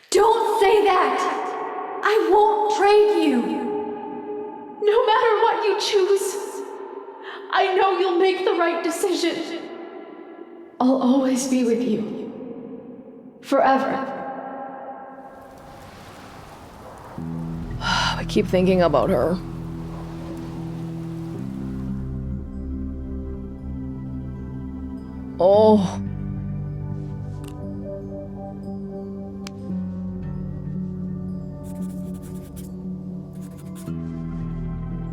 Don't say that! I won't trade you! No matter what you choose, I know you'll make the right decision. I'll always be with you. Forever. I keep thinking about her. Oh.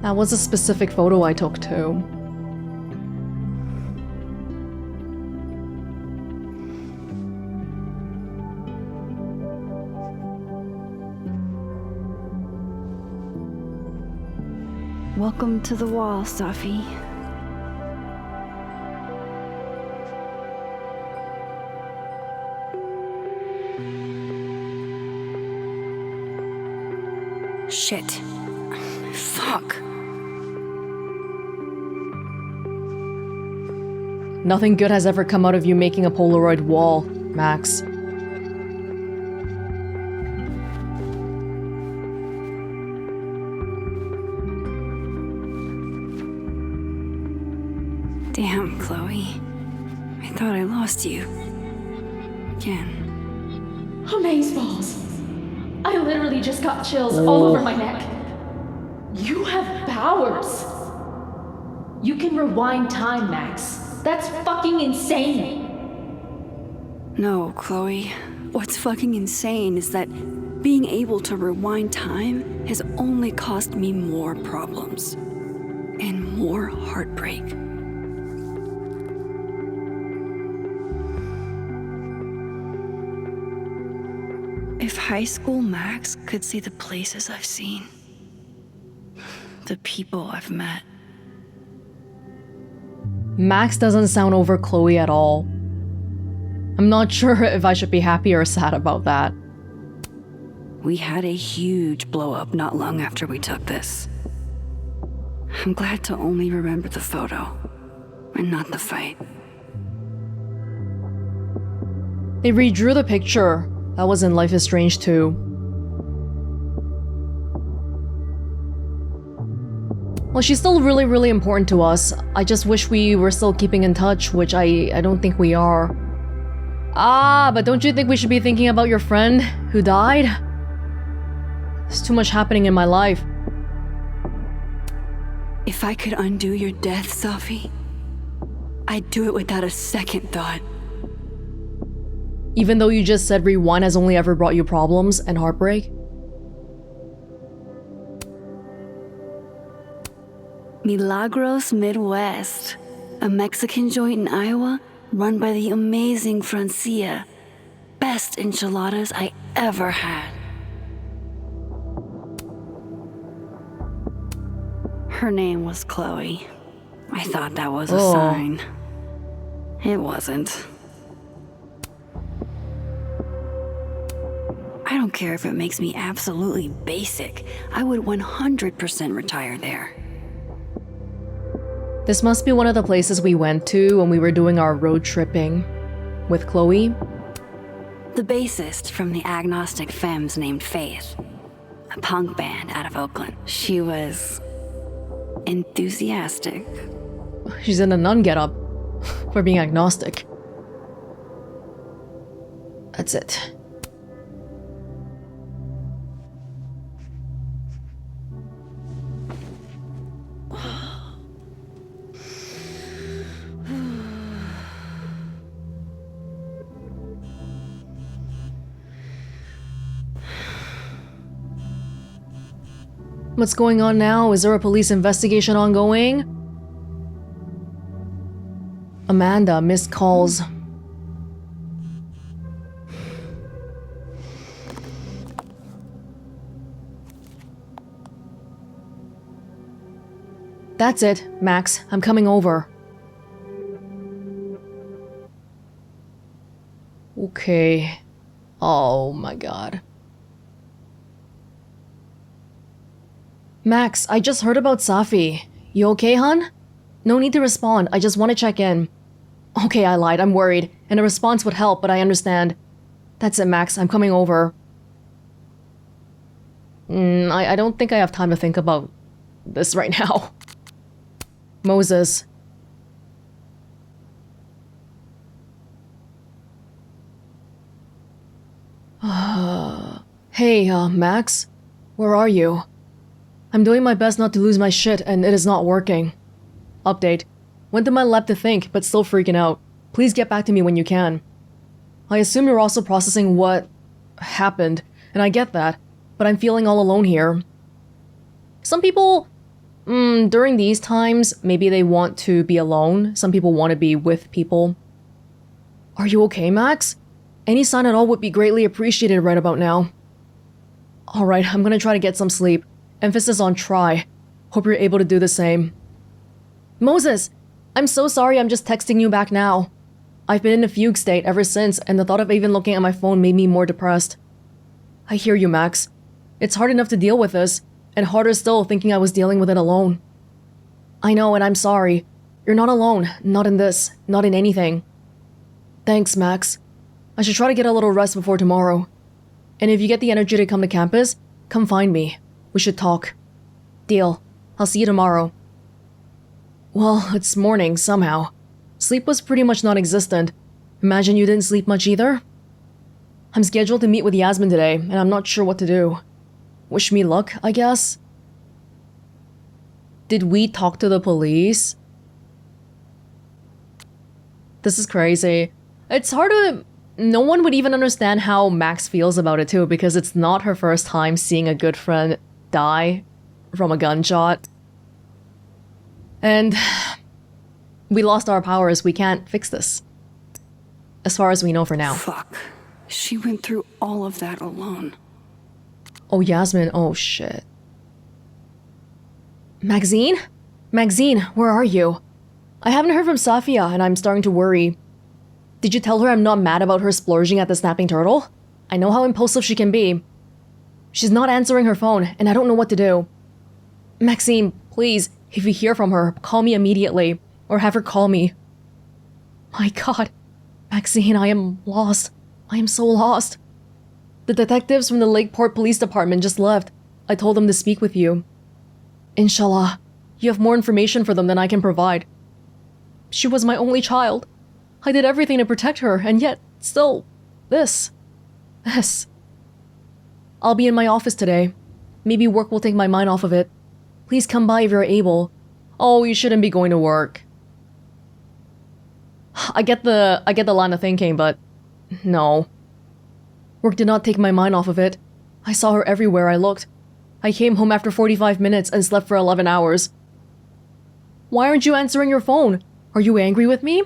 That was a specific photo I took too. Welcome to the wall, Safi. Shit. Fuck. Nothing good has ever come out of you making a Polaroid wall, Max. Damn, Chloe. I thought I lost you. Again. Amazeballs. I literally just got chills all over my neck. You have powers. You can rewind time, Max. That's fucking insane. No, Chloe. What's fucking insane is that being able to rewind time has only caused me more problems. And more heartbreak. If high school Max could see the places I've seen, the people I've met. Max doesn't sound over Chloe at all. I'm not sure if I should be happy or sad about that. We had a huge blow-up not long after we took this. I'm glad to only remember the photo, and not the fight. They redrew the picture. That was in Life is Strange too. Well, she's still really, really important to us. I just wish we were still keeping in touch, which I don't think we are. Ah, but don't you think we should be thinking about your friend who died? There's too much happening in my life. If I could undo your death, Safi, I'd do it without a second thought. Even though you just said rewind has only ever brought you problems and heartbreak? Milagros Midwest, a Mexican joint in Iowa run by the amazing Francia. Best enchiladas I ever had. Her name was Chloe. I thought that was a sign. It wasn't. I don't care if it makes me absolutely basic. I would 100% retire there. This must be one of the places we went to when we were doing our road tripping. With Chloe? The bassist from the agnostic femmes named Faith. A punk band out of Oakland. She was enthusiastic. She's in a nun getup for being agnostic. That's it. What's going on now? Is there a police investigation ongoing? Amanda, missed calls. That's it, Max. I'm coming over. Okay. Oh my god. Max, I just heard about Safi. You okay, hun? No need to respond, I just want to check in. Okay, I lied, I'm worried, and a response would help, but I understand. That's it, Max, I'm coming over. I don't think I have time to think about this right now. Moses. Hey, Max? Where are you? I'm doing my best not to lose my shit, and it is not working. Update. Went to my lab to think, but still freaking out. Please get back to me when you can. I assume you're also processing what happened, and I get that, but I'm feeling all alone here. Some people, during these times, maybe they want to be alone. Some people want to be with people. Are you okay, Max? Any sign at all would be greatly appreciated right about now. Alright, I'm gonna try to get some sleep. Emphasis on try. Hope you're able to do the same. Moses! I'm so sorry I'm just texting you back now. I've been in a fugue state ever since, and the thought of even looking at my phone made me more depressed. I hear you, Max. It's hard enough to deal with this, and harder still thinking I was dealing with it alone. I know, and I'm sorry. You're not alone. Not in this. Not in anything. Thanks, Max. I should try to get a little rest before tomorrow. And if you get the energy to come to campus, come find me. We should talk. Deal. I'll see you tomorrow. Well, it's morning, somehow. Sleep was pretty much non-existent. Imagine you didn't sleep much either? I'm scheduled to meet with Yasmin today, and I'm not sure what to do. Wish me luck, I guess? Did we talk to the police? This is crazy. It's hard to... No one would even understand how Max feels about it too, because it's not her first time seeing a good friend die from a gunshot. And we lost our powers. We can't fix this. As far as we know for now. Fuck. She went through all of that alone. Oh, Yasmin. Oh, shit. Maxine? Maxine, where are you? I haven't heard from Safi, and I'm starting to worry. Did you tell her I'm not mad about her splurging at the snapping turtle? I know how impulsive she can be. She's not answering her phone, and I don't know what to do. Maxine, please, if you hear from her, call me immediately, or have her call me. My God. Maxine, I am lost. I am so lost. The detectives from the Lakeport Police Department just left. I told them to speak with you. Inshallah, you have more information for them than I can provide. She was my only child. I did everything to protect her, and yet, still, this. I'll be in my office today. Maybe work will take my mind off of it. Please come by if you're able. Oh, you shouldn't be going to work. I get the line of thinking, but no. Work did not take my mind off of it. I saw her everywhere I looked. I came home after 45 minutes and slept for 11 hours. Why aren't you answering your phone? Are you angry with me?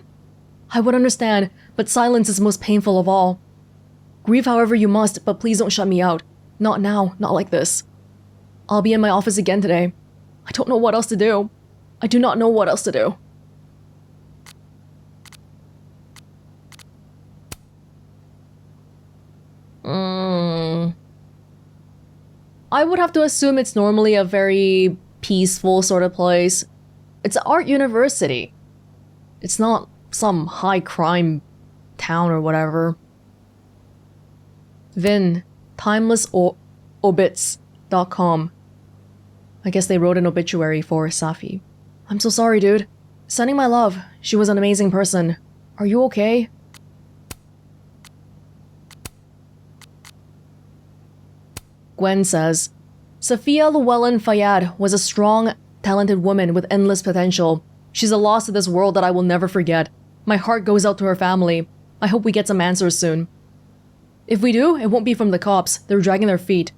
I would understand, but silence is most painful of all. Grieve however you must, but please don't shut me out. Not now, not like this. I'll be in my office again today. I don't know what else to do. I do not know what else to do. I would have to assume it's normally a very peaceful sort of place. It's an art university. It's not some high crime town or whatever. Vin, timelessobits.com. I guess they wrote an obituary for Safi. I'm so sorry, dude. Sending my love. She was an amazing person. Are you okay? Gwen says, Safia Llewellyn Fayyad was a strong, talented woman with endless potential. She's a loss to this world that I will never forget. My heart goes out to her family. I hope we get some answers soon. If we do, it won't be from the cops. They're dragging their feet.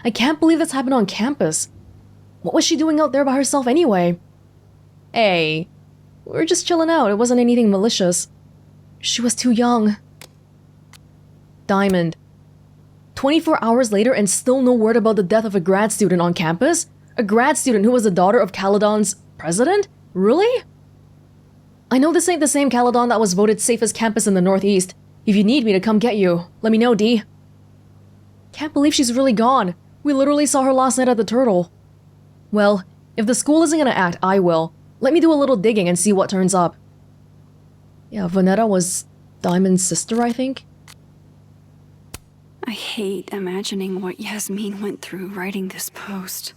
I can't believe this happened on campus. What was she doing out there by herself anyway? Hey, we were just chilling out. It wasn't anything malicious. She was too young. Diamond. 24 hours later and still no word about the death of a grad student on campus? A grad student who was the daughter of Caledon's president? Really? I know this ain't the same Caledon that was voted safest campus in the Northeast. If you need me to come get you, let me know, D. Can't believe she's really gone. We literally saw her last night at the Turtle. Well, if the school isn't gonna act, I will. Let me do a little digging and see what turns up. Yeah, Vanetta was Diamond's sister, I think? I hate imagining what Yasmin went through writing this post.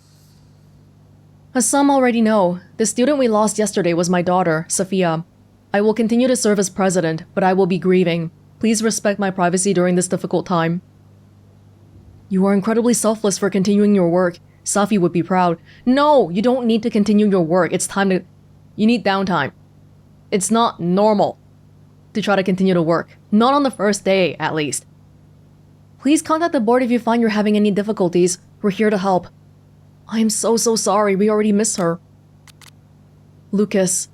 As some already know, the student we lost yesterday was my daughter, Safi. I will continue to serve as president, but I will be grieving. Please respect my privacy during this difficult time. You are incredibly selfless for continuing your work. Safi would be proud. No, you don't need to continue your work. It's time to... You need downtime. It's not normal to try to continue to work. Not on the first day, at least. Please contact the board if you find you're having any difficulties. We're here to help. I am so sorry. We already miss her. Lucas.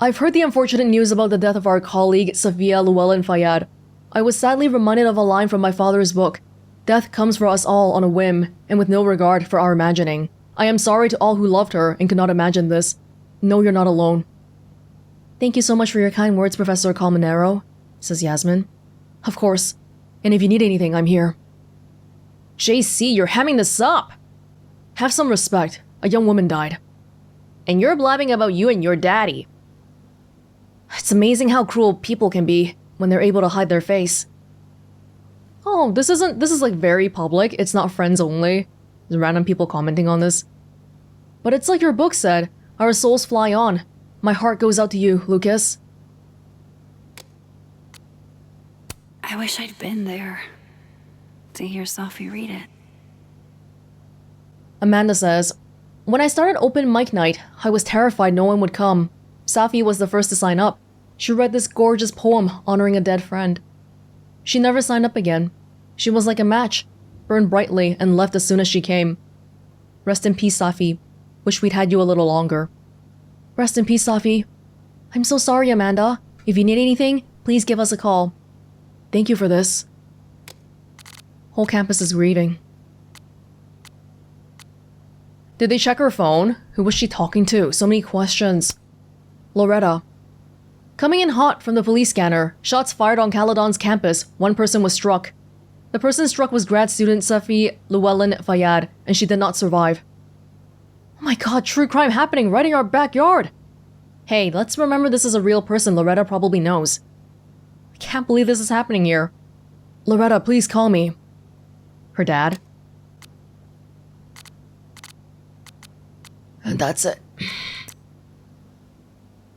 I've heard the unfortunate news about the death of our colleague, Safi, Llewellyn Fayyad. I was sadly reminded of a line from my father's book. Death comes for us all on a whim, and with no regard for our imagining. I am sorry to all who loved her and could not imagine this. No, you're not alone. Thank you so much for your kind words, Professor Colmenero, says Yasmin. Of course. And if you need anything, I'm here. JC, you're hamming this up! Have some respect. A young woman died. And you're blabbing about you and your daddy. It's amazing how cruel people can be when they're able to hide their face. Oh, this is like very public. It's not friends only. There's random people commenting on this. But it's like your book said, our souls fly on. My heart goes out to you, Lucas. I wish I'd been there to hear Safi read it. Amanda says, when I started open mic night, I was terrified no one would come. Safi was the first to sign up. She read this gorgeous poem honoring a dead friend. She never signed up again. She was like a match, burned brightly and left as soon as she came. Rest in peace, Safi. Wish we'd had you a little longer. Rest in peace, Safi. I'm so sorry, Amanda. If you need anything, please give us a call. Thank you for this. Whole campus is grieving. Did they check her phone? Who was she talking to? So many questions. Loretta. Coming in hot from the police scanner, shots fired on Caledon's campus, one person was struck. The person struck was grad student Safi Llewellyn Fayyad, and she did not survive. Oh my god, true crime happening right in our backyard! Hey, let's remember this is a real person Loretta probably knows. I can't believe this is happening here. Loretta, please call me. Her dad. And that's it.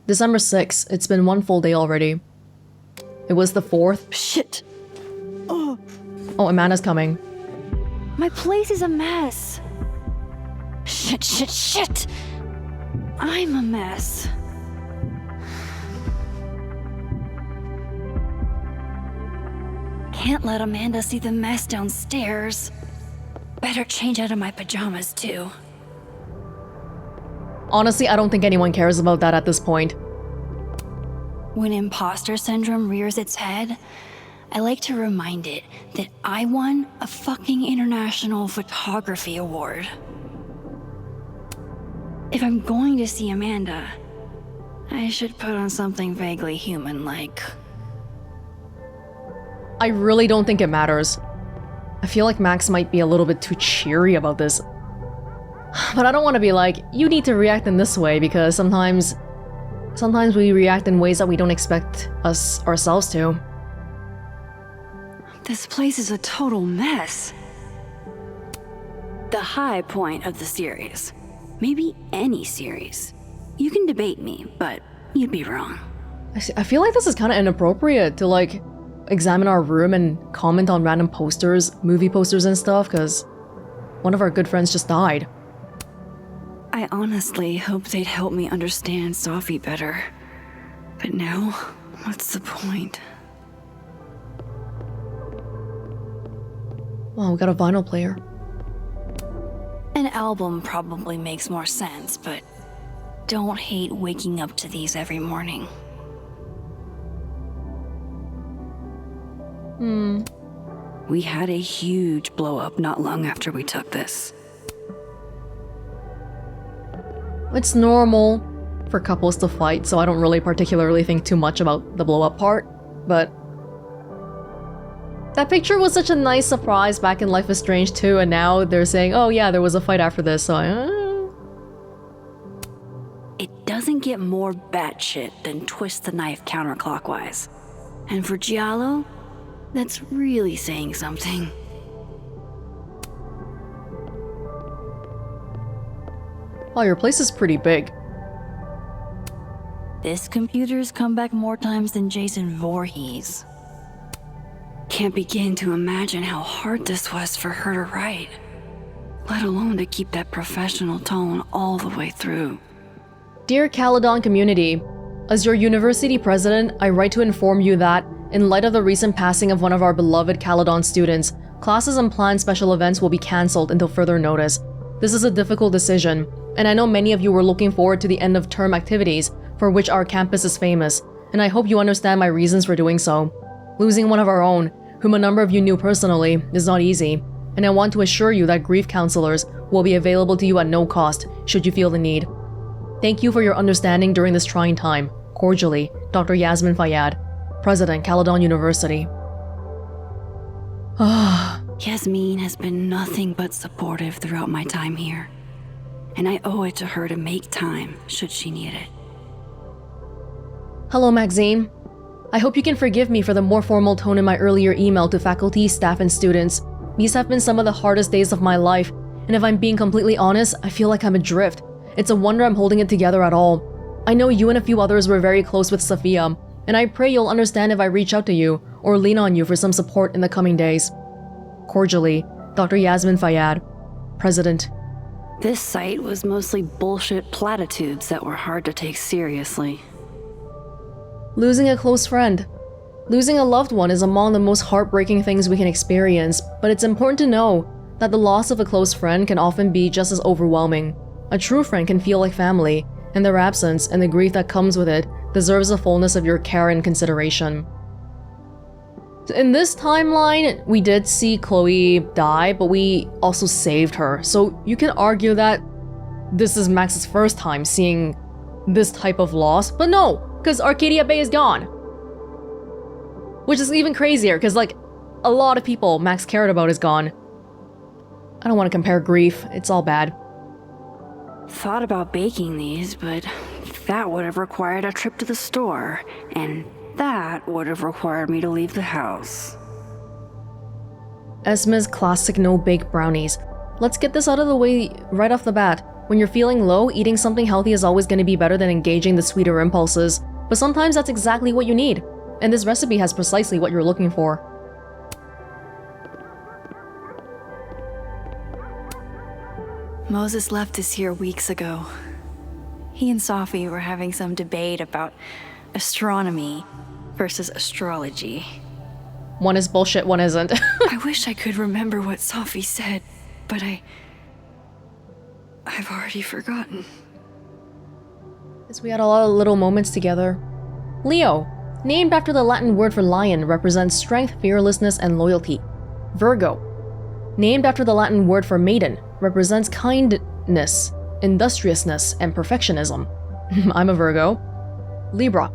December 6th. It's been one full day already. It was the 4th. Shit. Oh, Amanda's coming. My place is a mess. Shit. I'm a mess. Can't let Amanda see the mess downstairs. Better change out of my pajamas, too. Honestly, I don't think anyone cares about that at this point. When imposter syndrome rears its head, I like to remind it that I won a fucking international photography award. If I'm going to see Amanda, I should put on something vaguely human-like. I really don't think it matters. I feel like Max might be a little bit too cheery about this. But I don't want to be like, you need to react in this way, because sometimes we react in ways that we don't expect ourselves to. This place is a total mess. The high point of the series. Maybe any series. You can debate me, but you'd be wrong. I feel like this is kind of inappropriate to like examine our room and comment on random posters, movie posters and stuff, because one of our good friends just died. I honestly hoped they'd help me understand Safi better. But now, what's the point? Wow, we got a vinyl player. An album probably makes more sense, but don't hate waking up to these every morning. We had a huge blow-up not long after we took this. It's normal for couples to fight, so I don't really particularly think too much about the blow-up part, but that picture was such a nice surprise back in Life is Strange 2, and now they're saying, oh yeah, there was a fight after this, so It doesn't get more batshit than twist the knife counterclockwise. And for Giallo, That's really saying something. Wow, your place is pretty big. This computer's come back more times than Jason Voorhees. Can't begin to imagine how hard this was for her to write, let alone to keep that professional tone all the way through. Dear Caledon community, as your university president, I write to inform you that, in light of the recent passing of one of our beloved Caledon students, classes and planned special events will be cancelled until further notice. This is a difficult decision, and I know many of you were looking forward to the end of term activities, for which our campus is famous, and I hope you understand my reasons for doing so. Losing one of our own, whom a number of you knew personally, is not easy, and I want to assure you that grief counselors will be available to you at no cost, should you feel the need. Thank you for your understanding during this trying time. Cordially, Dr. Yasmin Fayyad, President, Caledon University. Yasmin has been nothing but supportive throughout my time here, and I owe it to her to make time should she need it. Hello, Maxine. I hope you can forgive me for the more formal tone in my earlier email to faculty, staff, and students. These have been some of the hardest days of my life, and if I'm being completely honest, I feel like I'm adrift. It's a wonder I'm holding it together at all. I know you and a few others were very close with Safi, and I pray you'll understand if I reach out to you or lean on you for some support in the coming days. Cordially, Dr. Yasmin Fayyad, President. This site was mostly bullshit platitudes that were hard to take seriously. Losing a close friend. Losing a loved one is among the most heartbreaking things we can experience, but it's important to know that the loss of a close friend can often be just as overwhelming. A true friend can feel like family, and their absence and the grief that comes with it deserves the fullness of your care and consideration. In this timeline, we did see Chloe die, but we also saved her, so you can argue that this is Max's first time seeing this type of loss, but no, because Arcadia Bay is gone. Which is even crazier, because like, a lot of people Max cared about is gone. I don't want to compare grief, it's all bad. Thought about baking these, but that would have required a trip to the store, and that would have required me to leave the house. Esma's classic no-bake brownies. Let's get this out of the way right off the bat. When you're feeling low, eating something healthy is always going to be better than engaging the sweeter impulses, but sometimes that's exactly what you need, and this recipe has precisely what you're looking for. Moses left us here weeks ago. He and Safi were having some debate about astronomy versus astrology. One is bullshit, one isn't. I wish I could remember what Safi said, but I've already forgotten. Yes, we had a lot of little moments together. Leo, named after the Latin word for lion, represents strength, fearlessness, and loyalty. Virgo, named after the Latin word for maiden, represents kindness, industriousness, and perfectionism. I'm a Virgo. Libra,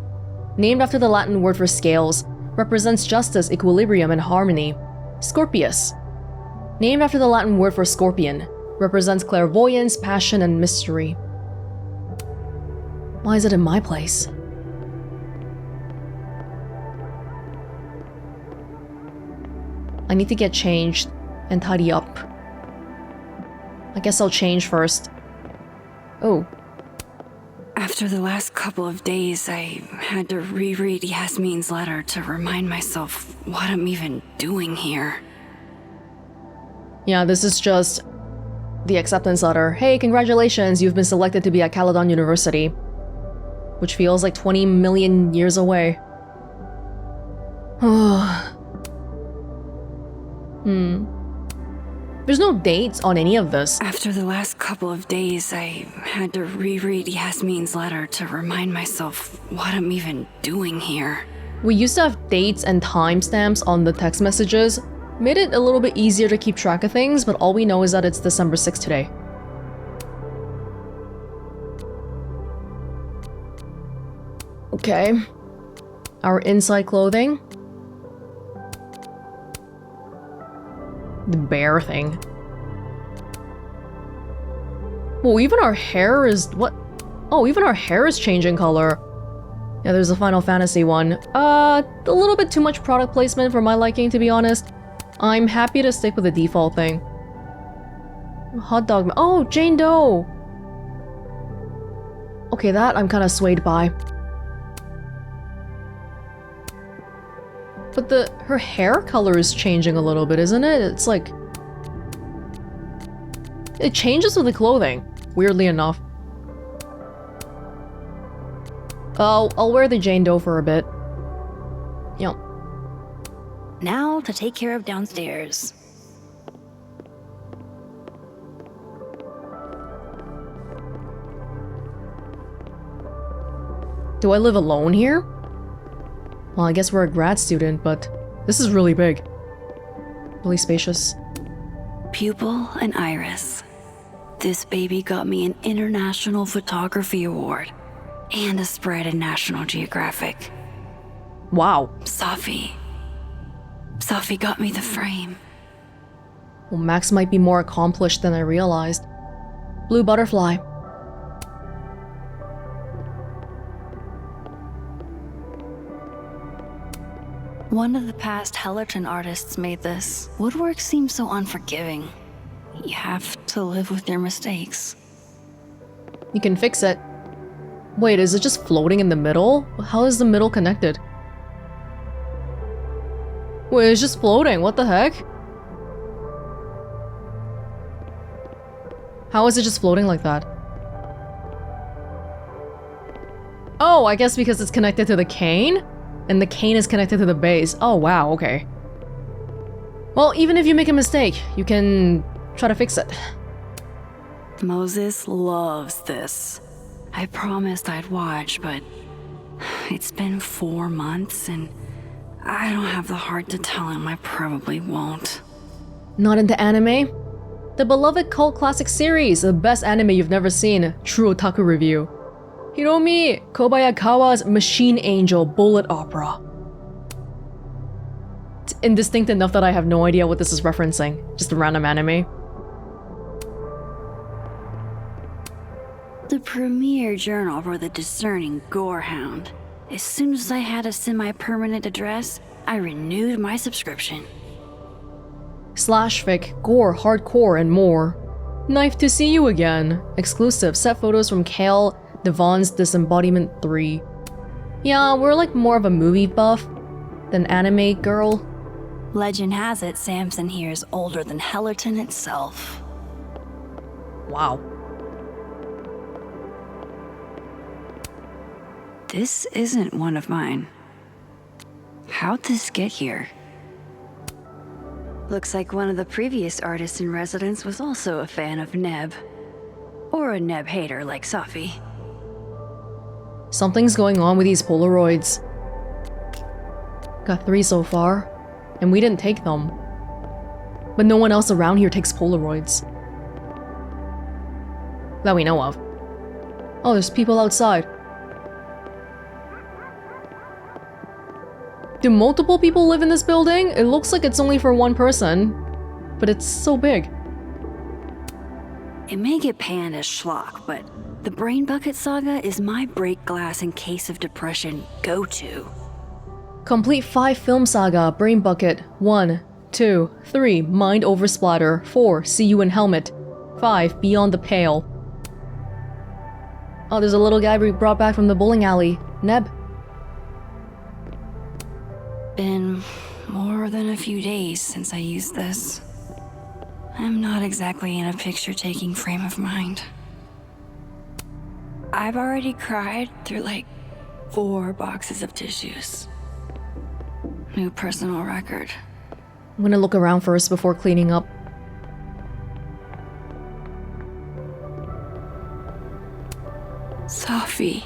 named after the Latin word for scales, represents justice, equilibrium, and harmony. Scorpius, named after the Latin word for scorpion, represents clairvoyance, passion, and mystery. Why is it in my place? I need to get changed and tidy up. I guess I'll change first. Oh. After the last couple of days, I had to reread Yasmin's letter to remind myself what I'm even doing here. Yeah, this is just the acceptance letter. Hey, congratulations, you've been selected to be at Caledon University. Which feels like 20 million years away. There's no dates on any of this. After the last couple of days, I had to reread Yasmin's letter to remind myself what I'm even doing here. We used to have dates and timestamps on the text messages. Made it a little bit easier to keep track of things, but all we know is that it's December 6th today. Okay. Our inside clothing. The bear thing. Well, even our hair is... what? Oh, even our hair is changing color. Yeah, there's a Final Fantasy one. A little bit too much product placement for my liking, to be honest. I'm happy to stick with the default thing. Hot dog. Oh, Jane Doe! Okay, that I'm kind of swayed by. But her hair color is changing a little bit, isn't it? It's like... It changes with the clothing, weirdly enough. I'll wear the Jane Doe for a bit. Yep. Now to take care of downstairs. Do I live alone here? Well, I guess we're a grad student, but this is really big. Really spacious. Pupil and iris. This baby got me an International Photography Award and a spread in National Geographic. Wow. Safi got me the frame. Well, Max might be more accomplished than I realized. Blue butterfly. One of the past Hellerton artists made this. Woodwork seems so unforgiving. You have to live with your mistakes. You can fix it. Wait, is it just floating in the middle? How is the middle connected? Wait, it's just floating. What the heck? How is it just floating like that? Oh, I guess because it's connected to the cane? And the cane is connected to the base. Oh, wow, okay. Well, even if you make a mistake, you can try to fix it. Moses loves this. I promised I'd watch, but it's been 4 months and I don't have the heart to tell him I probably won't. Not into anime? The beloved cult classic series, the best anime you've never seen. True otaku review. Hiromi Kobayakawa's Machine Angel Bullet Opera. It's indistinct enough that I have no idea what this is referencing. Just a random anime. The premier journal for the discerning gorehound. As soon as I had a semi-permanent address, I renewed my subscription. Slash fic, gore, hardcore, and more. Knife to see you again. Exclusive set photos from Kale Devon's Disembodiment 3. Yeah, we're like more of a movie buff than anime girl. Legend has it Samson here is older than Hellerton itself. Wow. This isn't one of mine. How'd this get here? Looks like one of the previous artists in residence was also a fan of Neb. Or a Neb hater like Safi. Something's going on with these Polaroids. Got 3 so far, and we didn't take them. But no one else around here takes Polaroids. That we know of. Oh, there's people outside. Do multiple people live in this building? It looks like it's only for one person, but it's so big. It may get panned as schlock, but the Brain Bucket Saga is my break glass in case of depression go-to. Complete 5 film saga, Brain Bucket. 1, 2, 3, Mind Over Splatter. 4, See You in Helmet. 5, Beyond the Pale. Oh, there's a little guy we brought back from the bowling alley. Neb. Been more than a few days since I used this. I'm not exactly in a picture-taking frame of mind. I've already cried through like 4 boxes of tissues. New personal record. I'm gonna look around first before cleaning up. Safi.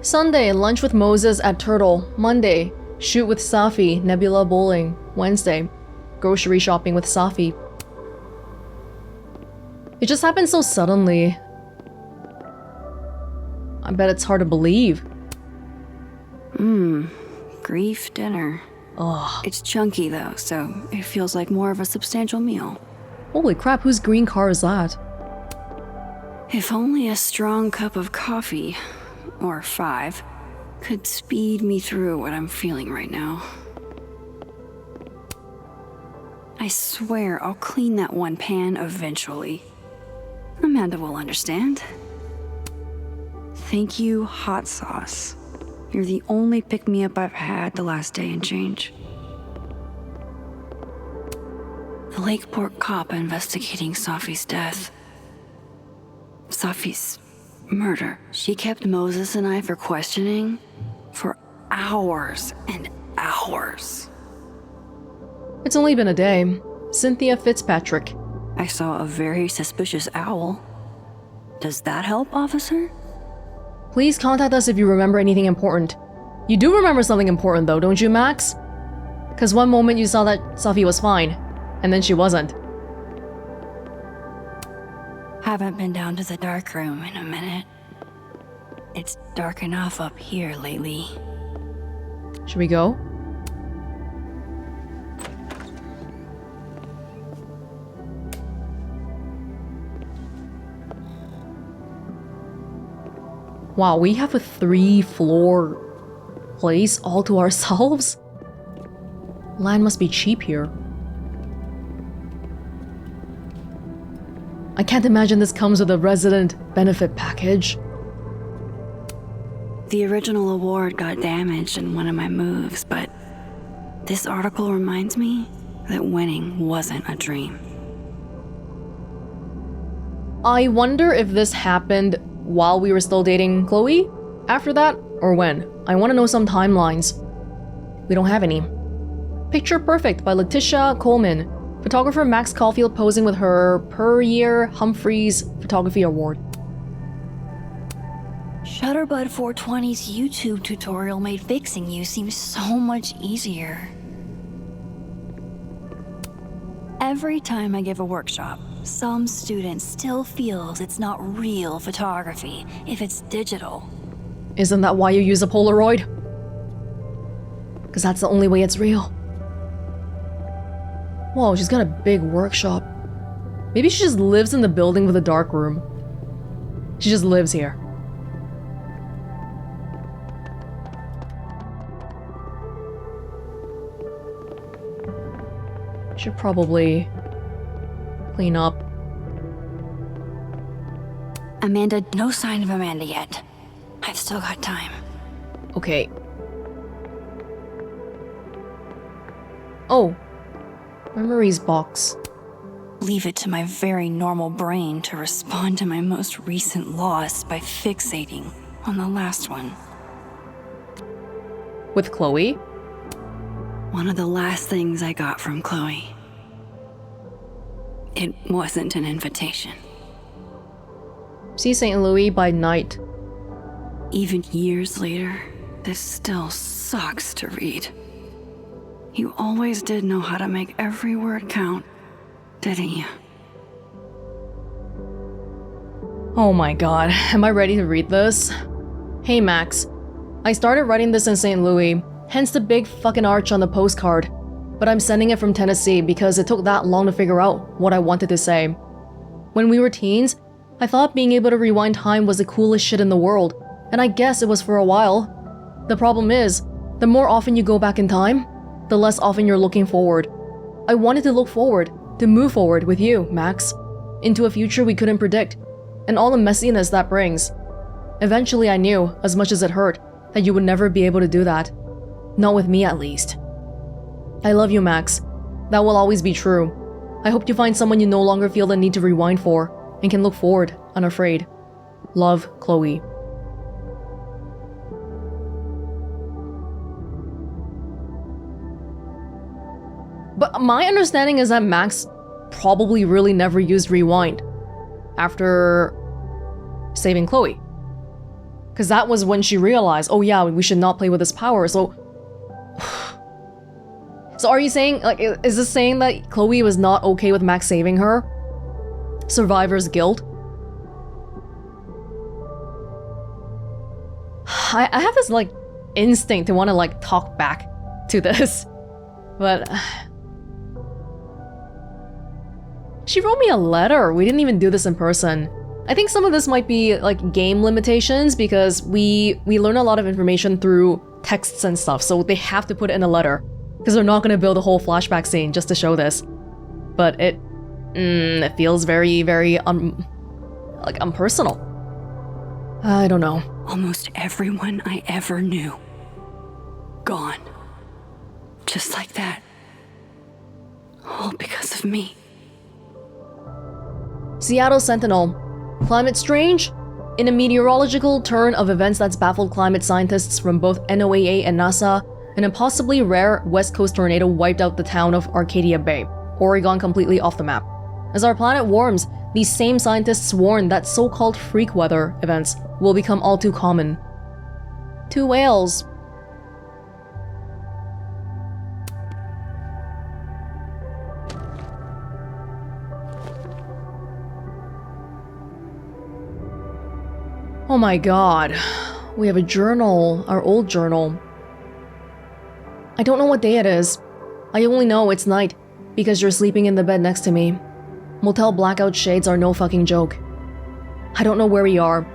Sunday, lunch with Moses at Turtle. Monday, shoot with Safi, Nebula bowling. Wednesday, grocery shopping with Safi. It just happened so suddenly. I bet it's hard to believe. Grief dinner. Ugh. It's chunky though, so it feels like more of a substantial meal. Holy crap, whose green car is that? If only a strong cup of coffee, or 5 could speed me through what I'm feeling right now. I swear I'll clean that one pan eventually. Amanda will understand. Thank you, hot sauce. You're the only pick-me-up I've had the last day and change. The Lakeport cop investigating Safi's death. Safi's murder. She kept Moses and I for questioning for hours and hours. It's only been a day. Cynthia Fitzpatrick. I saw a very suspicious owl. Does that help, officer? Please contact us if you remember anything important. You do remember something important though, don't you, Max? Because one moment you saw that Safi was fine, and then she wasn't. Haven't been down to the dark room in a minute. It's dark enough up here lately. Should we go? Wow, we have a 3-floor place all to ourselves? Land must be cheap here. I can't imagine this comes with a resident benefit package. The original award got damaged in one of my moves, but this article reminds me that winning wasn't a dream. I wonder if this happened while we were still dating Chloe? After that? Or when? I want to know some timelines. We don't have any. Picture Perfect by Letitia Coleman. Photographer Max Caulfield posing with her per year Humphreys Photography Award. Shutterbud 420's YouTube tutorial made fixing you seem so much easier. Every time I give a workshop, some student still feels it's not real photography if it's digital. Isn't that why you use a Polaroid? Because that's the only way it's real. Whoa, she's got a big workshop. Maybe she just lives in the building with a dark room. She just lives here. Should probably clean up. Amanda, no sign of Amanda yet. I've still got time. Okay. Oh. Memories box. Leave it to my very normal brain to respond to my most recent loss by fixating on the last one. With Chloe? One of the last things I got from Chloe. It wasn't an invitation. See St. Louis by night. Even years later, this still sucks to read. You always did know how to make every word count, didn't you? Oh my god, am I ready to read this? Hey Max, I started writing this in St. Louis, hence the big fucking arch on the postcard. But I'm sending it from Tennessee because it took that long to figure out what I wanted to say. When we were teens, I thought being able to rewind time was the coolest shit in the world, and I guess it was for a while. The problem is, the more often you go back in time, the less often you're looking forward. I wanted to look forward, to move forward with you, Max, into a future we couldn't predict, and all the messiness that brings. Eventually I knew, as much as it hurt, that you would never be able to do that. Not with me at least. I love you, Max. That will always be true. I hope you find someone you no longer feel the need to rewind for, and can look forward, unafraid. Love, Chloe. But my understanding is that Max probably really never used rewind after saving Chloe. Because that was when she realized, oh yeah, we should not play with this power, so... So are you saying, like, is this saying that Chloe was not okay with Max saving her? Survivor's guilt? I have this, like, instinct to want to, like, talk back to this. But... She wrote me a letter. We didn't even do this in person. I think some of this might be like game limitations because we learn a lot of information through texts and stuff, so they have to put it in a letter because they're not going to build a whole flashback scene just to show this. But it feels very, very impersonal. I don't know. Almost everyone I ever knew. Gone. Just like that. All because of me. Seattle Sentinel. Climate strange? In a meteorological turn of events that's baffled climate scientists from both NOAA and NASA, an impossibly rare West Coast tornado wiped out the town of Arcadia Bay, Oregon completely off the map. As our planet warms, these same scientists warn that so-called freak weather events will become all too common. 2 whales. Oh my god. We have a journal, our old journal. I don't know what day it is. I only know it's night because you're sleeping in the bed next to me. Motel blackout shades are no fucking joke. I don't know where we are.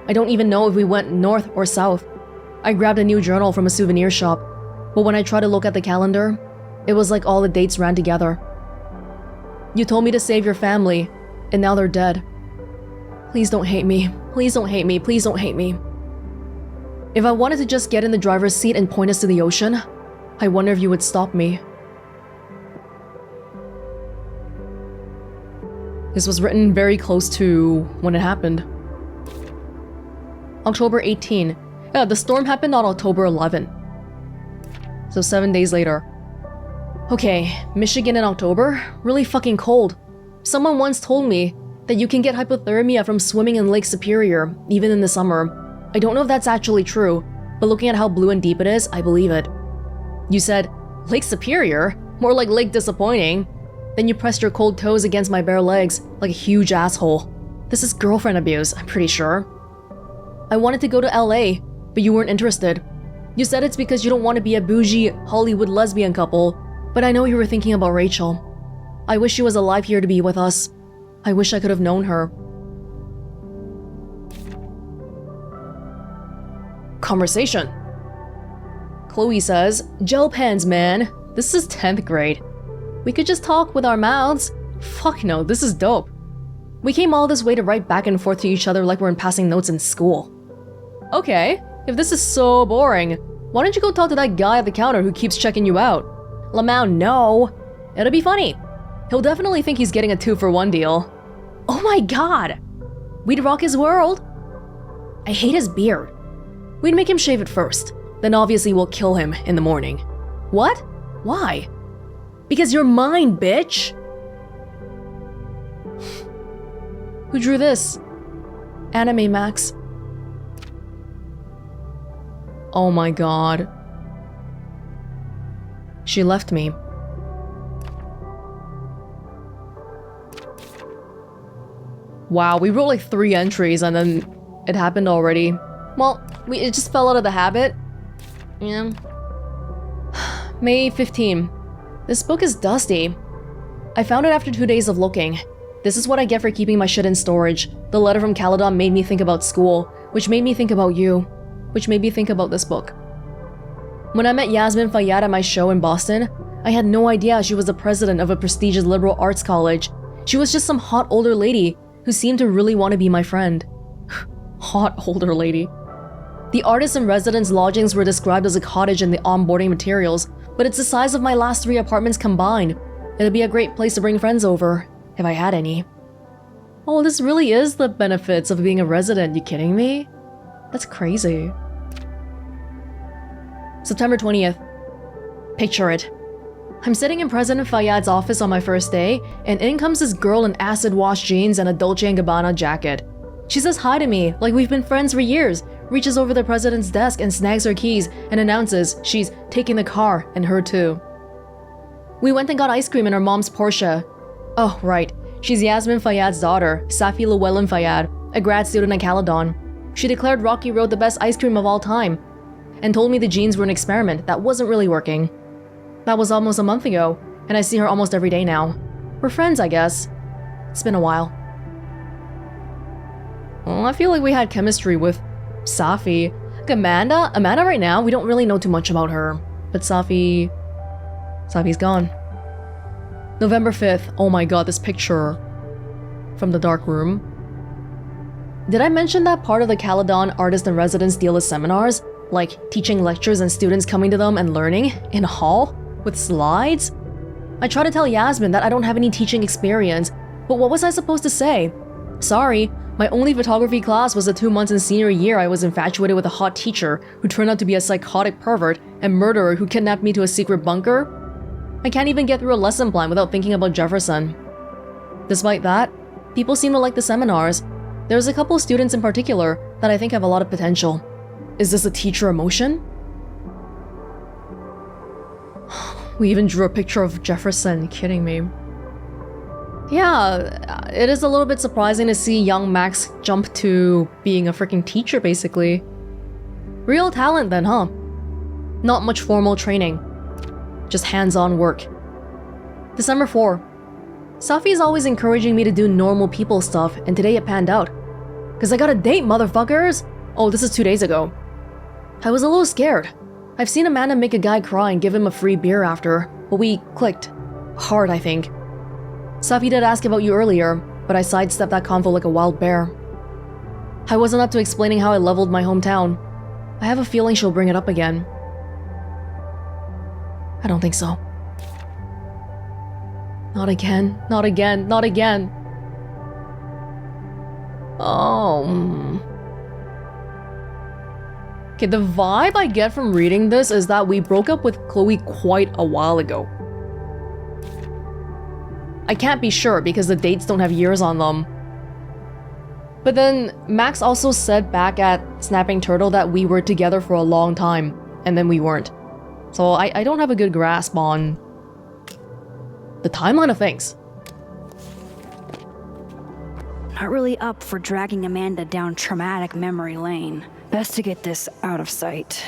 I don't even know if we went north or south. I grabbed a new journal from a souvenir shop, but when I tried to look at the calendar, it was like all the dates ran together. You told me to save your family, and now they're dead. Please don't hate me. Please don't hate me. Please don't hate me. If I wanted to just get in the driver's seat and point us to the ocean, I wonder if you would stop me. This was written very close to when it happened. October 18. Yeah, the storm happened on October 11. So 7 days later. Okay, Michigan in October? Really fucking cold. Someone once told me that you can get hypothermia from swimming in Lake Superior, even in the summer. I don't know if that's actually true, but looking at how blue and deep it is, I believe it. You said, Lake Superior? More like Lake Disappointing. Then you pressed your cold toes against my bare legs, like a huge asshole. This is girlfriend abuse, I'm pretty sure. I wanted to go to LA, but you weren't interested. You said it's because you don't want to be a bougie Hollywood lesbian couple, but I know you were thinking about Rachel. I wish she was alive here to be with us. I wish I could have known her. Conversation. Chloe says, gel pens, man. This is 10th grade. We could just talk with our mouths. Fuck no, this is dope. We came all this way to write back and forth to each other like we're in passing notes in school. Okay, if this is so boring, why don't you go talk to that guy at the counter who keeps checking you out? Lamau, no. It'll be funny. He'll definitely think he's getting a 2-for-1 deal. Oh my god! We'd rock his world. I hate his beard. We'd make him shave it first. Then obviously we'll kill him in the morning. What? Why? Because you're mine, bitch! Who drew this? Anime Max. Oh my god. She left me. Wow, we wrote like 3 entries and then it happened already. Well, it just fell out of the habit. Yeah. May 15. This book is dusty. I found it after 2 days of looking. This is what I get for keeping my shit in storage. The letter from Caledon made me think about school, which made me think about you, which made me think about this book. When I met Yasmin Fayyad at my show in Boston, I had no idea she was the president of a prestigious liberal arts college. She was just some hot older lady who seemed to really want to be my friend. Hot older lady. The artist in residence lodgings were described as a cottage in the onboarding materials, but it's the size of my last 3 apartments combined. It'd be a great place to bring friends over, if I had any. Oh, this really is the benefits of being a resident, you kidding me? That's crazy. September 20th. Picture it. I'm sitting in President Fayyad's office on my first day, and in comes this girl in acid-wash jeans and a Dolce & Gabbana jacket. She says hi to me, like we've been friends for years, reaches over the president's desk and snags her keys and announces she's taking the car and her too. We went and got ice cream in her mom's Porsche. Oh, right. She's Yasmin Fayyad's daughter, Safi Fayyad, a grad student at Caledon. She declared Rocky Road the best ice cream of all time, and told me the jeans were an experiment that wasn't really working. That was almost a month ago, and I see her almost every day now. We're friends, I guess. It's been a while. Well, I feel like we had chemistry with Safi. Like Amanda right now, we don't really know too much about her. But Safi's gone. November 5th. Oh my god, this picture from the dark room. Did I mention that part of the Caledon Artist in Residence deal is seminars? Like teaching lectures and students coming to them and learning in a hall with slides? I try to tell Yasmin that I don't have any teaching experience, but what was I supposed to say? Sorry, my only photography class was the 2 months in senior year I was infatuated with a hot teacher who turned out to be a psychotic pervert and murderer who kidnapped me to a secret bunker. I can't even get through a lesson plan without thinking about Jefferson. Despite that, people seem to like the seminars. There's a couple students in particular that I think have a lot of potential. Is this a teacher emotion? We even drew a picture of Jefferson, kidding me. Yeah, it is a little bit surprising to see young Max jump to being a freaking teacher, basically. Real talent then, huh? Not much formal training. Just hands-on work. December 4. Safi is always encouraging me to do normal people stuff, and today it panned out. Cause I got a date, motherfuckers! Oh, this is 2 days ago. I was a little scared. I've seen Amanda make a guy cry and give him a free beer after, but we clicked. Hard, I think. Safi did ask about you earlier, but I sidestepped that convo like a wild bear. I wasn't up to explaining how I leveled my hometown. I have a feeling she'll bring it up again. I don't think so. Not again, not again, not again. Oh. Okay, the vibe I get from reading this is that we broke up with Chloe quite a while ago. I can't be sure because the dates don't have years on them. But then Max also said back at Snapping Turtle that we were together for a long time, and then we weren't. So I don't have a good grasp on the timeline of things. Not really up for dragging Amanda down traumatic memory lane. Best to get this out of sight.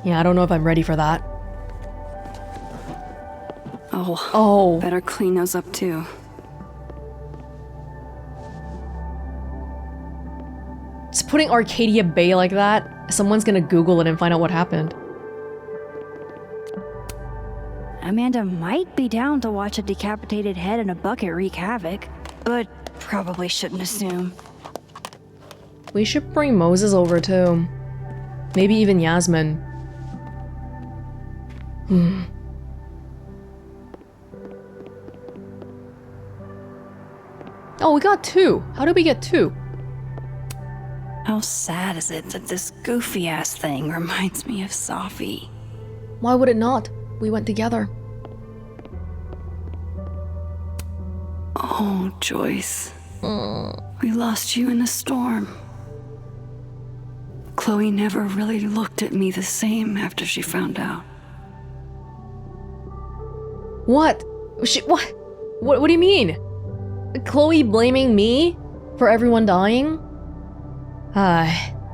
Yeah, I don't know if I'm ready for that. Oh. Better clean those up too. Just putting Arcadia Bay like that, someone's gonna Google it and find out what happened. Amanda might be down to watch a decapitated head in a bucket wreak havoc, but probably shouldn't assume. We should bring Moses over too. Maybe even Yasmin. Oh, we got 2. How did we get 2? How sad is it that this goofy-ass thing reminds me of Safi? Why would it not? We went together. Oh, Joyce. We lost you in the storm. Chloe never really looked at me the same after she found out. What? What do you mean? Chloe blaming me for everyone dying?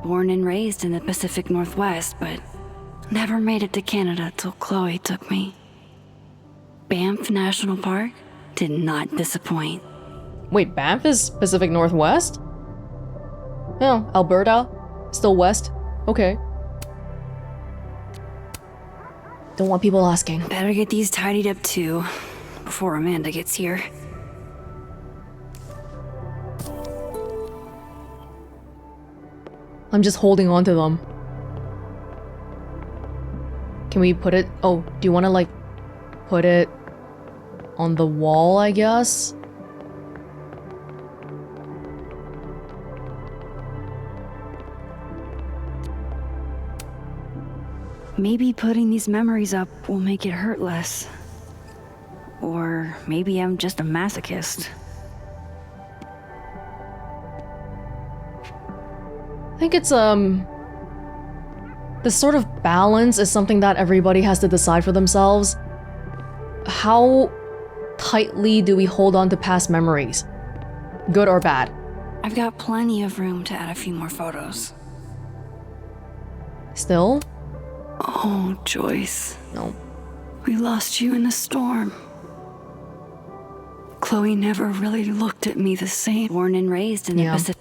Born and raised in the Pacific Northwest, but never made it to Canada till Chloe took me. Banff National Park did not disappoint. Wait, Banff is Pacific Northwest? Oh, Alberta? Still west? Okay. Don't want people asking. Better get these tidied up too, before Amanda gets here. I'm just holding on to them. Can we put it... Oh, do you want to, like, put it on the wall, I guess? Maybe putting these memories up will make it hurt less. Or maybe I'm just a masochist. I think it's, the sort of balance is something that everybody has to decide for themselves. How tightly do we hold on to past memories? Good or bad? I've got plenty of room to add a few more photos. Still? Oh, Joyce. No. We lost you in the storm. Chloe never really looked at me the same. Born and raised in the Pacific.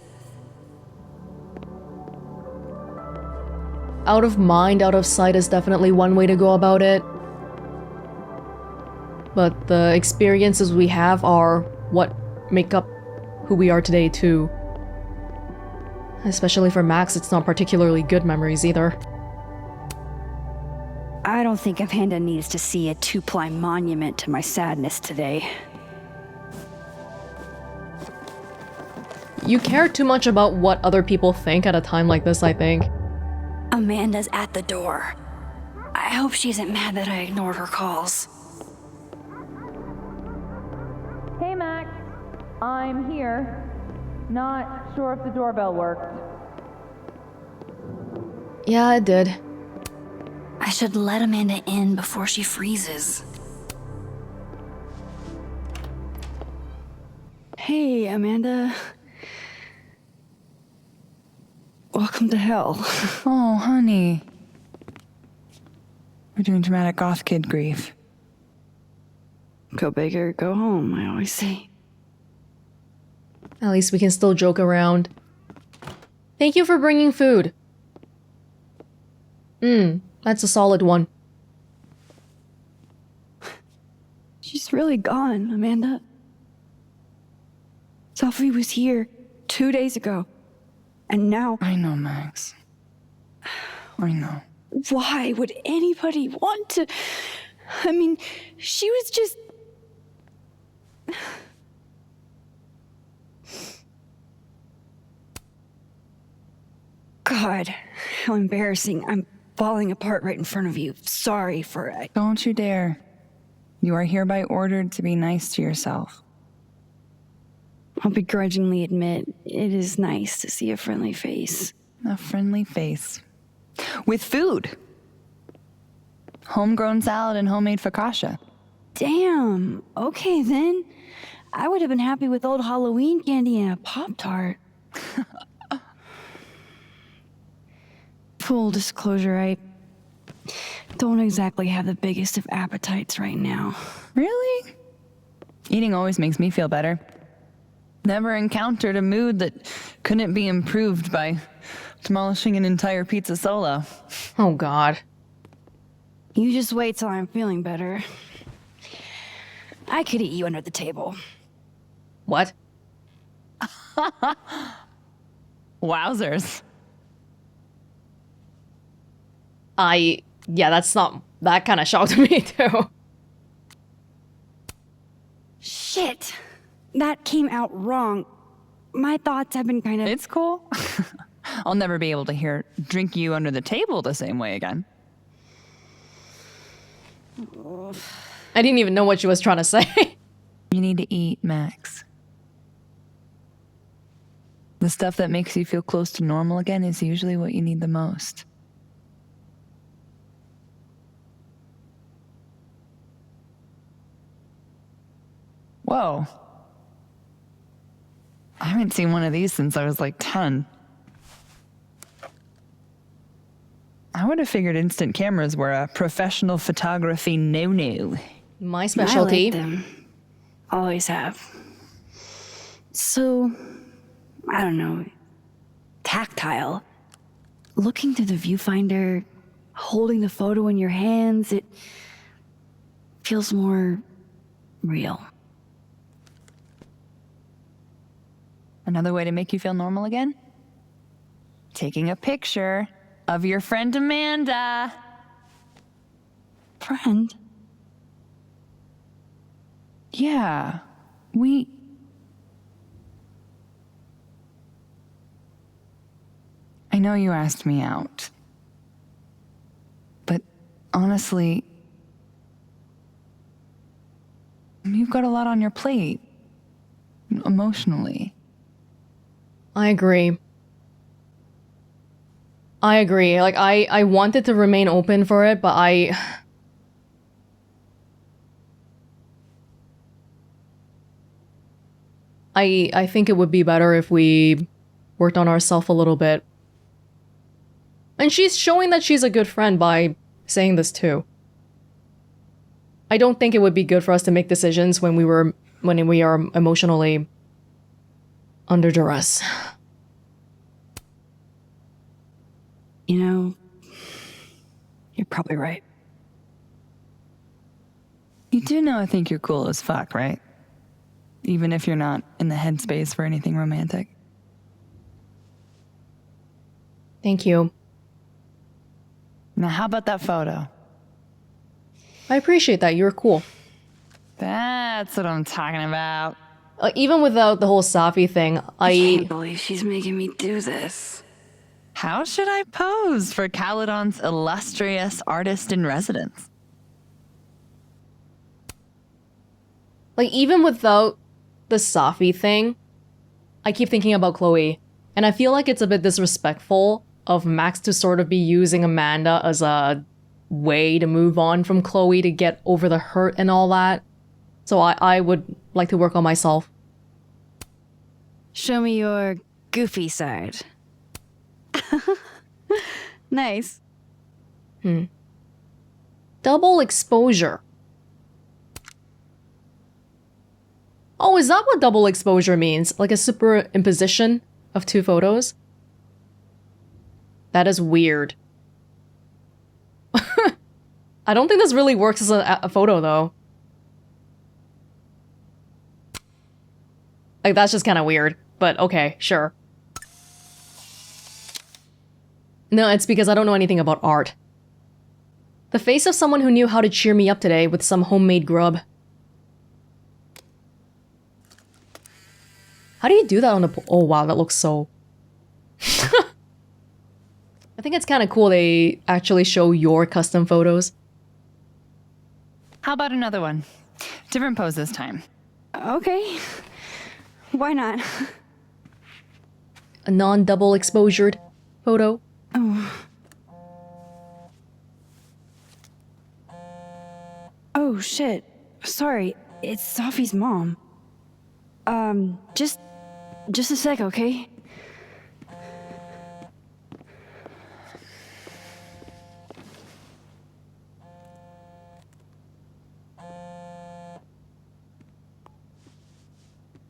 Out of mind, out of sight is definitely one way to go about it. But the experiences we have are what make up who we are today, too. Especially for Max, it's not particularly good memories either. I don't think Amanda needs to see a 2-ply monument to my sadness today. You care too much about what other people think at a time like this, I think. Amanda's at the door. I hope she isn't mad that I ignored her calls. Hey Max, I'm here. Not sure if the doorbell worked. Yeah, it did. I should let Amanda in before she freezes. Hey, Amanda. Welcome to hell. Oh, honey. We're doing dramatic goth kid grief. Go big or go home, I always say. At least we can still joke around. Thank you for bringing food. That's a solid one. She's really gone, Amanda. Safi was here 2 days ago. And now... I know, Max. I know. Why would anybody want to... I mean, she was just... God, how embarrassing. I'm falling apart right in front of you. Sorry for it. Don't you dare. You are hereby ordered to be nice to yourself. I'll begrudgingly admit, it is nice to see a friendly face. A friendly face. With food. Homegrown salad and homemade focaccia. Damn. Okay, then. I would have been happy with old Halloween candy and a Pop-Tart. Full disclosure, I don't exactly have the biggest of appetites right now. Really? Eating always makes me feel better. Never encountered a mood that couldn't be improved by demolishing an entire pizza solo. Oh god. You just wait till I'm feeling better. I could eat you under the table. What? Wowzers. Yeah, that kind of shocked me too. Shit. That came out wrong. My thoughts have been kind of... It's cool. I'll never be able to drink you under the table the same way again. I didn't even know what she was trying to say. You need to eat, Max. The stuff that makes you feel close to normal again is usually what you need the most. Whoa. I haven't seen one of these since I was like 10. I would have figured instant cameras were a professional photography no-no. My specialty. I like them. Always have. So, I don't know, tactile. Looking through the viewfinder, holding the photo in your hands, it feels more real. Another way to make you feel normal again? Taking a picture of your friend Amanda. Friend? Yeah, I know you asked me out. But honestly, you've got a lot on your plate. Emotionally. I agree. Like, I wanted to remain open for it, but I think it would be better if we worked on ourselves a little bit. And she's showing that she's a good friend by saying this too. I don't think it would be good for us to make decisions when we were when we are emotionally under duress. You know, you're probably right. You do know I think you're cool as fuck, right? Even if you're not in the headspace for anything romantic. Thank you. Now, how about that photo? I appreciate that. You're cool. That's what I'm talking about. Even without the whole Safi thing, I can't believe she's making me do this. How should I pose for Caledon's illustrious artist in residence? Like, even without the Safi thing, I keep thinking about Chloe. And I feel like it's a bit disrespectful of Max to sort of be using Amanda as a way to move on from Chloe to get over the hurt and all that. So I would like to work on myself. Show me your goofy side. Nice. Double exposure. Oh, is that what double exposure means? Like a superimposition of two photos? That is weird. I don't think this really works as a photo, though. Like, that's just kind of weird. But okay, sure. No, it's because I don't know anything about art. The face of someone who knew how to cheer me up today with some homemade grub. How do you do that on the... Oh, wow, that looks so... I think it's kind of cool they actually show your custom photos. How about another one? Different pose this time. Okay. Why not? A non-double exposured photo. Oh, shit. Sorry, it's Safi's mom. Just a sec, okay?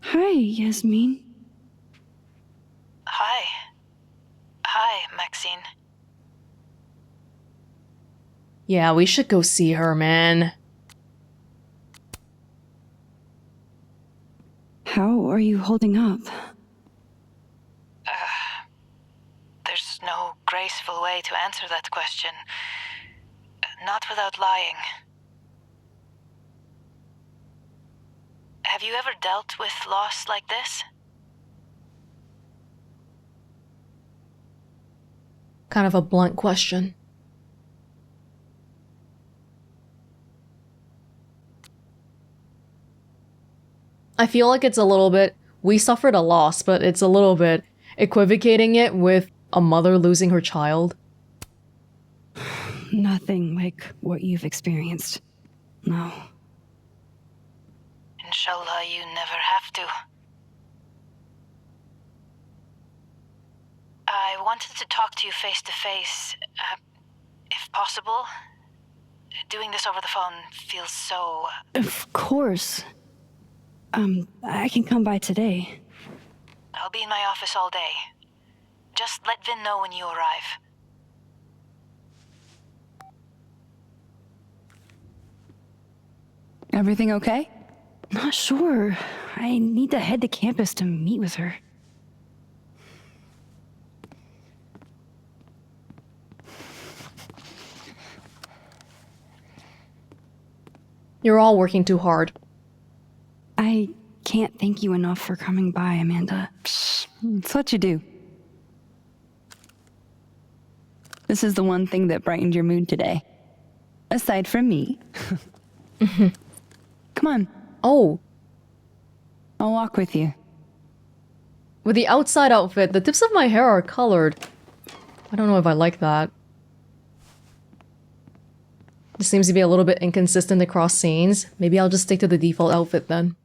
Hi, Yasmin. Hi, Maxine. Yeah, we should go see her, man. How are you holding up? There's no graceful way to answer that question. Not without lying. Have you ever dealt with loss like this? Kind of a blunt question. I feel like it's a little bit, we suffered a loss, but it's a little bit equivocating it with a mother losing her child. Nothing like what you've experienced. No. Inshallah, you never have to. I wanted to talk to you face to face, if possible. Doing this over the phone feels so... Of course. I can come by today. I'll be in my office all day. Just let Vin know when you arrive. Everything okay? Not sure. I need to head to campus to meet with her. You're all working too hard. I can't thank you enough for coming by, Amanda. It's what you do. This is the one thing that brightened your mood today. Aside from me. Come on, Oh, I'll walk with you. with the outside outfit, the tips of my hair are colored. I don't know if I like that. This seems to be a little bit inconsistent across scenes. Maybe I'll just stick to the default outfit then.